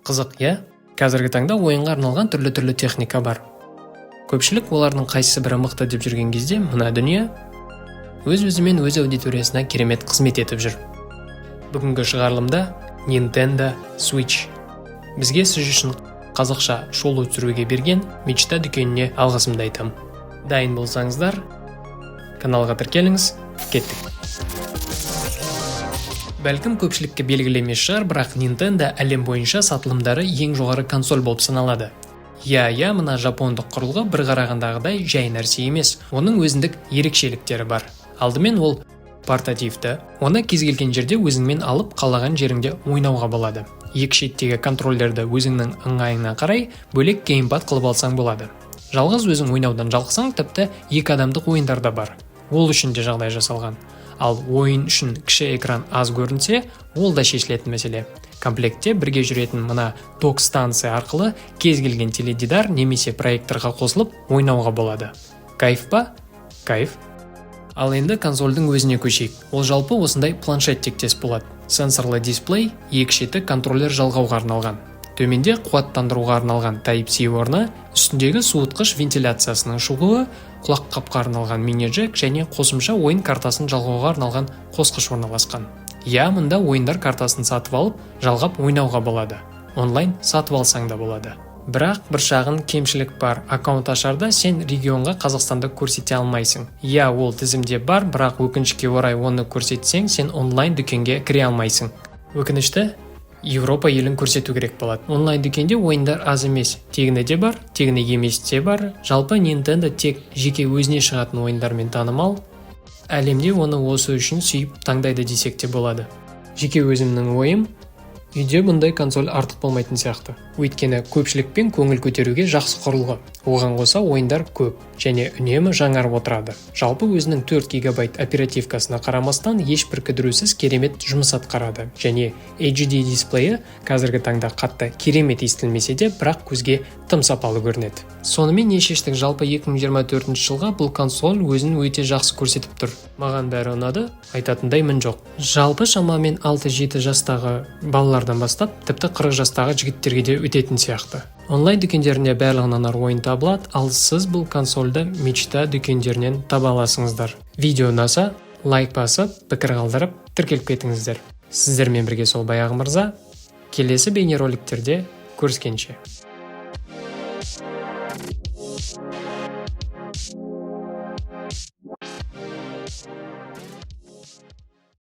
Қызық, иә? Қазіргі таңда ойынға арналған түрлі техника бар. Көпшілік олардың қайсысы бірі мықты деп жүрген кезде, мына дүние өз-өзімен өз аудиториясына керемет қызмет етіп жүр. Бүгінгі шығарылымда Nintendo Switch. Бізге сіз үшін қазақша шолу түсіруге берген мечта дүкеніне алғысымды айтамын. Дайын болсаңыздар, каналға тіркеліңіз, кеттік. Бәлкім көпшілікке белгілі емес шығар, бірақ Nintendo әлем бойынша сатылымдары ең жоғары консоль болып саналады. Иә, мына жапондық құрылғы бір қарағандағыдай жай нәрсе емес, оның өзіндік ерекшеліктері бар. Алдымен ол портативті, оны кез келген жерде өзіңмен алып қалаған жеріңде ойнауға болады. Екі шеттегі контроллерді өзіңнің ыңғайыңа қарай бөлек геймпад қылып алсаң болады. Жалғыз өзің ойнаудан жалықсаң, тіпті екі адамдық ойындар да бар. Ол үшін де жағдай жасалған. Ал ойын үшін кіші экран аз көрінсе, ол да шешілетін мәселе. Комплектте бірге жүретін мына док станция арқылы кез келген теледидар немесе проекторға қосылып ойнауға болады. Кайф па? Кайф. Ал енді консольдің өзіне көшейік. Ол жалпы осындай планшет тектес болады. Сенсорлы дисплей, екі шеті контроллер жалғауға арналған. Төменде қуаттандыруға арналған Type-C орны, үстіндегі суытқыш вентиляциясының шығуы, құлаққапқа арналған мини-джек және қосымша ойын картасын жалғауға арналған қосқыш орналасқан. Мұнда ойындар картасын сатып алып, жалғап ойнауға болады. Онлайн сатып алсаң да болады. Бірақ бір шағын кемшілік бар. Аккаунт ашарда сен регионға Қазақстанда көрсете алмайсың. Ол тізімде бар, бірақ өкінішке орай оны көрсетсең, сен онлайн дүкенге кіре алмайсың. Өкінішті, Европа елін көрсету керек болады. Онлайн дүкенде ойындар аз емес. Тегіне де бар, тегіне емес те бар. Жалпы Nintendo тек жеке өзіне шығатын ойындармен танымал. Әлемде оны осы үшін сүйіп таңдайды десек те болады. Жеке өзімнің ойым, үйде бұндай консоль артық болмайтын сияқты. Өйткені көпшілікпен көңіл көтеруге жақсы құрылғы. Оған қоса ойындар көп және үнемі жаңарып отырады. Жалпы өзінің 4 гигабайт оперативкасына қарамастан ешбір кідірусіз керемет жұмыс атқарады. Және HD дисплейі қазіргі таңда қатты керемет естілмесе де, бірақ көзге тым сапалы көрінеді. Сонымен не шештік, жалпы 2024 жылға бұл консоль өзін өте жақсы көрсетіп тұр. Маған бәрі ұнады, айтатындай мін жоқ. Жалпы шамамен 6-7 жастағы балалардан бастап, тіпті 40 жастағы жігіттерге де өтетін сияқты. Онлайн дүкендерінде барлығынан ойын табылады, ал сіз бұл консольді мечта дүкендерінен таба аласыңыздар. Видео ұнаса, лайк басып, пікір қалдырып, тіркеліп кетіңіздер. Сіздермен бірге сол баяғы мырза, келесі бейнероликтерде көріскенше.